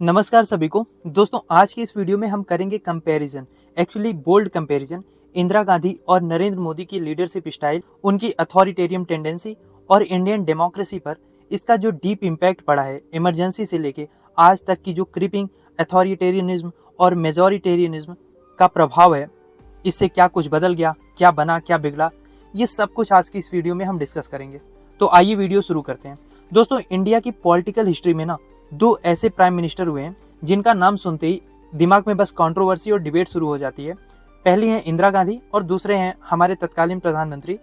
नमस्कार सभी को। दोस्तों, आज की इस वीडियो में हम करेंगे comparison, actually bold comparison, Indira Gandhi और नरेंद्र मोदी की लीडरशिप स्टाइल, उनकी अथॉरिटेरियन टेंडेंसी और इंडियन डेमोक्रेसी पर इसका जो डीप इम्पैक्ट पड़ा है इमरजेंसी से लेके आज तक की जो क्रीपिंग अथॉरिटेरियनिज्म और मेजॉरिटेरियनिज्म का प्रभाव है, इससे क्या कुछ बदल गया, क्या बना, क्या बिगड़ा, ये सब कुछ आज की इस वीडियो में हम डिस्कस करेंगे। तो आइए वीडियो शुरू करते हैं। दोस्तों, इंडिया की पॉलिटिकल हिस्ट्री में ना दो ऐसे प्राइम मिनिस्टर हुए हैं जिनका नाम सुनते ही दिमाग में बस कंट्रोवर्सी और डिबेट शुरू हो जाती है। पहली हैं इंदिरा गांधी और दूसरे हैं हमारे तत्कालीन प्रधानमंत्री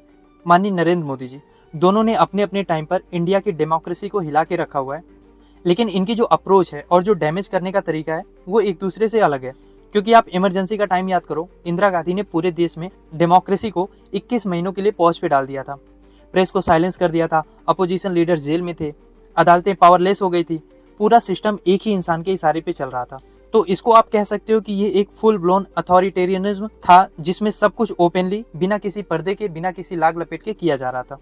माननीय नरेंद्र मोदी जी। दोनों ने अपने अपने टाइम पर इंडिया की डेमोक्रेसी को हिला के रखा हुआ है, लेकिन इनकी जो अप्रोच है और जो डैमेज करने का तरीका है वो एक दूसरे से अलग है। क्योंकि आप इमरजेंसी का टाइम याद करो, इंदिरा गांधी ने पूरे देश में डेमोक्रेसी को 21 महीनों के लिए पॉज पे डाल दिया था, प्रेस को साइलेंस कर दिया था, अपोजिशन लीडर जेल में थे, अदालतें पावरलेस हो गई थी, पूरा सिस्टम एक ही इंसान के इशारे पे चल रहा था। तो इसको आप कह सकते हो कि ये एक फुल ब्लोन अथॉरिटेरियनिज्म था, जिसमें सब कुछ ओपनली बिना किसी पर्दे के, बिना किसी लाग लपेट के किया जा रहा था।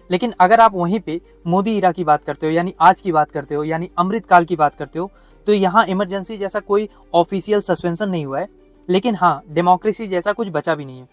लेकिन अगर आप वहीं पे मोदी इरा की बात करते हो, यानी आज की बात करते हो, यानी अमृत काल की बात करते हो, तो यहाँ इमरजेंसी जैसा कोई ऑफिशियल सस्पेंशन नहीं हुआ है, लेकिन हाँ, डेमोक्रेसी जैसा कुछ बचा भी नहीं है।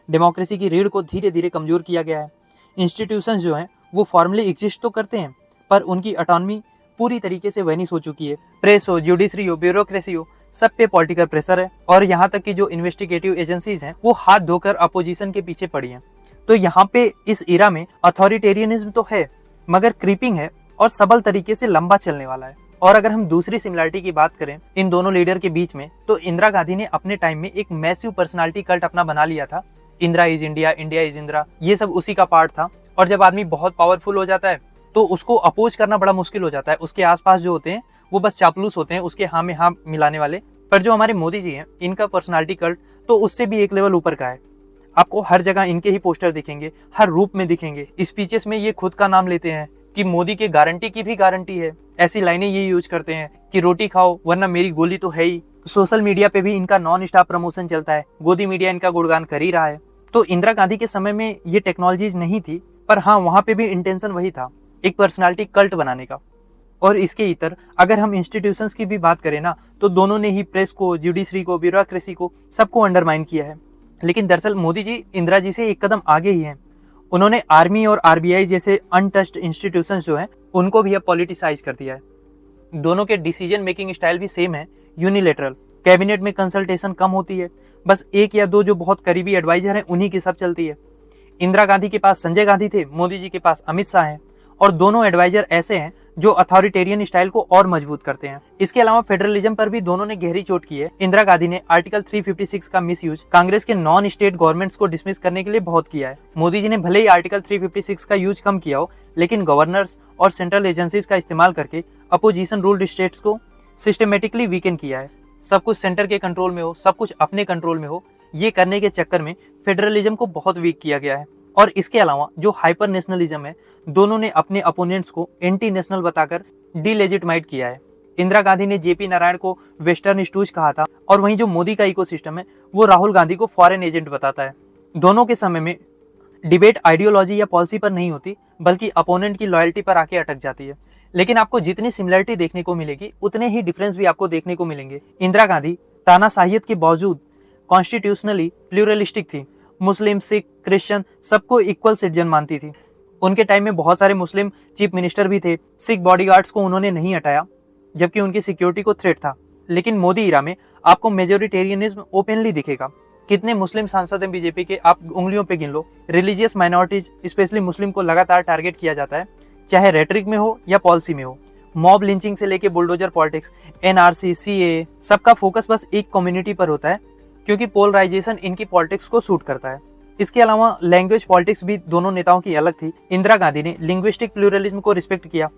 डेमोक्रेसी की रीढ़ को धीरे धीरे कमजोर किया गया है। इंस्टीट्यूशंस जो हैं वो फॉर्मली एग्जिस्ट तो करते हैं, पर उनकी ऑटोनॉमी पूरी तरीके से वैनिश हो चुकी है। प्रेस हो, जुडिशरी हो, ब्यूरोक्रेसी हो, सब पे पॉलिटिकल प्रेशर है, और यहाँ तक कि जो इन्वेस्टिगेटिव एजेंसीज हैं वो हाथ धोकर अपोजिशन के पीछे पड़ी हैं। तो यहाँ पे इस इरा में अथॉरिटेरियनिज्म तो है, मगर क्रीपिंग है और सबल तरीके से लंबा चलने वाला है। और अगर हम दूसरी सिमिलरिटी की बात करें इन दोनों लीडर के बीच में, तो इंदिरा गांधी ने अपने टाइम में एक मैसिव पर्सनालिटी कल्ट अपना बना लिया था। Indira is India, India is Indira, ये सब उसी का पार्ट था। और जब आदमी बहुत पावरफुल हो जाता है तो उसको अपोज करना बड़ा मुश्किल हो जाता है। उसके आसपास जो होते हैं वो बस चापलूस होते हैं, उसके हाँ में हाँ मिलाने वाले। पर जो हमारे मोदी जी हैं, इनका पर्सनालिटी कल्ट तो उससे भी एक लेवल ऊपर का है। आपको हर जगह इनके ही पोस्टर दिखेंगे, हर रूप में दिखेंगे। स्पीचेस में ये खुद का नाम लेते हैं कि मोदी के गारंटी की भी गारंटी है। ऐसी लाइनें ये यूज करते हैं कि रोटी खाओ वरना मेरी गोली तो है ही। सोशल मीडिया पे भी इनका नॉन स्टॉप प्रमोशन चलता है, गोदी मीडिया इनका गुणगान कर ही रहा है। तो इंदिरा गांधी के समय में ये टेक्नोलॉजीज नहीं थी, पर हाँ, वहां पे भी इंटेंशन वही था, एक पर्सनालिटी कल्ट बनाने का। और इसके इतर अगर हम इंस्टीट्यूशंस की भी बात करें ना, तो दोनों ने ही प्रेस को, जुडिशरी को, ब्यूरोक्रेसी को, सबको अंडरमाइन किया है। लेकिन दरअसल मोदी जी इंदिरा जी से एक कदम आगे ही हैं। उन्होंने आर्मी और आरबीआई जैसे अनटच्ड इंस्टीट्यूशंस जो हैं उनको भी अब पॉलिटिसाइज कर दिया है। दोनों के डिसीजन मेकिंग स्टाइल भी सेम है, यूनिलेटरल। कैबिनेट में कंसल्टेशन कम होती है, बस एक या दो जो बहुत करीबी एडवाइजर हैं उन्हीं की सब चलती है। इंदिरा गांधी के पास संजय गांधी थे, मोदी जी के पास अमित शाह हैं, और दोनों एडवाइजर ऐसे हैं जो अथॉरिटेरियन स्टाइल को और मजबूत करते हैं। इसके अलावा फेडरलिज्म पर भी दोनों ने गहरी चोट की है। इंदिरा गांधी ने आर्टिकल 356 का मिसयूज कांग्रेस के नॉन स्टेट गवर्नमेंट्स को डिसमिस करने के लिए बहुत किया है। मोदी जी ने भले ही आर्टिकल 356 का यूज कम किया हो, लेकिन गवर्नर्स और सेंट्रल एजेंसीज का इस्तेमाल करके अपोजिशन रूल्ड स्टेट्स को सिस्टमेटिकली वीकन किया है। सब कुछ सेंटर के कंट्रोल में हो, सब कुछ अपने कंट्रोल में हो, ये करने के चक्कर में फेडरलिज्म को बहुत वीक किया गया है। और इसके अलावा जो हाइपर नेशनलिज्म है, दोनों ने अपने अपोनेंट्स को एंटी नेशनल बताकर डीलेजिटिमाइट किया है। इंदिरा गांधी ने जेपी नारायण को वेस्टर्न स्टूज कहा था, और वहीं जो मोदी का इकोसिस्टम है वो राहुल गांधी को फॉरेन एजेंट बताता है। दोनों के समय में डिबेट आइडियोलॉजी या पॉलिसी पर नहीं होती, बल्कि अपोनेंट की लॉयल्टी पर आके अटक जाती है। लेकिन आपको जितनी सिमिलरिटी देखने को मिलेगी, उतने ही डिफरेंस भी आपको देखने को मिलेंगे। इंदिरा गांधी तानाशाहियत के बावजूद कॉन्स्टिट्यूशनली प्लूरलिस्टिक थी। मुस्लिम, सिख, क्रिश्चियन सबको इक्वल सिटीजन मानती थी। उनके टाइम में बहुत सारे मुस्लिम चीफ मिनिस्टर भी थे। सिख बॉडीगार्ड्स को उन्होंने नहीं हटाया, जबकि उनकी सिक्योरिटी को थ्रेट था। लेकिन मोदी इरा में आपको मेजोरिटेरियनिज्म ओपनली दिखेगा। कितने मुस्लिम सांसद हैं बीजेपी के, आप उंगलियों पे गिन लो। रिलीजियस माइनॉरिटीज, स्पेशली मुस्लिम को लगातार टारगेट किया जाता है, चाहे रेटरिक में हो या पॉलिसी में हो। मॉब लिंचिंग से लेके बुलडोजर पॉलिटिक्स, एनआरसी, सीए, सबका फोकस बस एक कम्युनिटी पर होता है, क्योंकि पोलराइजेशन इनकी पॉलिटिक्स को सूट करता है। इसके अलावा लैंग्वेज पॉलिटिक्स भी दोनों नेताओं की अलग थी। इंदिरा गांधी ने लिंग्विस्टिक प्लूरलिज्म को रिस्पेक्ट किया,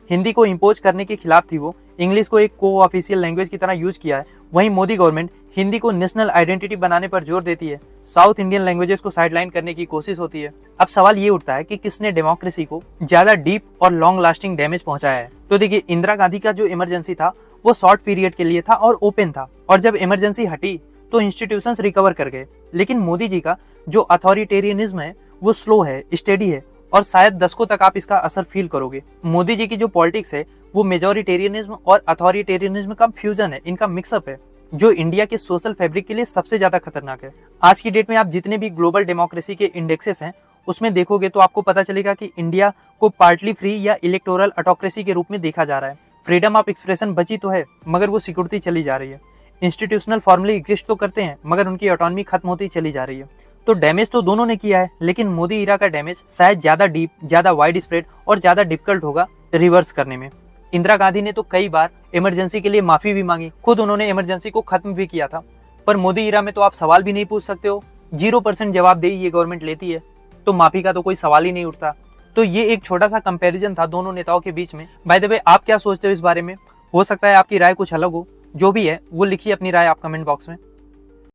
हिंदी को इंपोज करने के खिलाफ थी वो, इंग्लिश को एक को ऑफिशियल लैंग्वेज की तरह यूज किया है। वहीं मोदी गवर्नमेंट हिंदी को नेशनल आइडेंटिटी बनाने पर जोर देती है, साउथ इंडियन लैंग्वेजेस को साइडलाइन करने की कोशिश होती है। अब सवाल ये उठता है कि किसने डेमोक्रेसी को ज्यादा डीप और लॉन्ग लास्टिंग डैमेज पहुंचाया है। तो देखिए, इंदिरा गांधी का जो इमरजेंसी था वो शॉर्ट पीरियड के लिए था और ओपन था, और जब इमरजेंसी हटी तो इंस्टीट्यूशंस रिकवर कर गए। लेकिन मोदी जी का जो अथॉरिटेरियनिज्म है वो स्लो है, स्टेडी है, और शायद दशकों तक आप इसका असर फील करोगे। मोदी जी की जो पॉलिटिक्स है वो मेजोरिटेरियनिज्म और अथॉरिटेरियनिज्म का फ्यूजन है, इनका मिक्सअप है, जो इंडिया के सोशल फैब्रिक के लिए सबसे ज्यादा खतरनाक है। आज की डेट में आप जितने भी ग्लोबल डेमोक्रेसी के इंडेक्सेस हैं उसमें देखोगे तो आपको पता चलेगा कि इंडिया को पार्टली फ्री या इलेक्टोरल ऑटोक्रेसी के रूप में देखा जा रहा है। फ्रीडम ऑफ एक्सप्रेशन बची तो है मगर वो सिक्योरिटी चली जा रही है। इंस्टीट्यूशनल फॉर्मली एग्जिस्ट तो करते हैं मगर उनकी ऑटोनॉमी खत्म होती चली जा रही है। तो डैमेज तो दोनों ने किया है, लेकिन मोदी इरा का डैमेज शायद ज्यादा डीप, ज्यादा वाइड स्प्रेड और ज्यादा डिफिकल्ट होगा रिवर्स करने में। इंदिरा गांधी ने तो कई बार इमरजेंसी के लिए माफी भी मांगी, खुद उन्होंने इमरजेंसी को खत्म भी किया था। पर मोदी इरा में तो आप सवाल भी नहीं पूछ सकते हो, 0% जवाबदेही ये गवर्नमेंट लेती है, तो माफी का तो कोई सवाल ही नहीं उठता। तो ये एक छोटा सा कंपैरिजन था दोनों नेताओं के बीच में। बाय द वे, आप क्या सोचते हो इस बारे में? हो सकता है आपकी राय कुछ अलग हो। जो भी है वो लिखिए अपनी राय आप कमेंट बॉक्स में।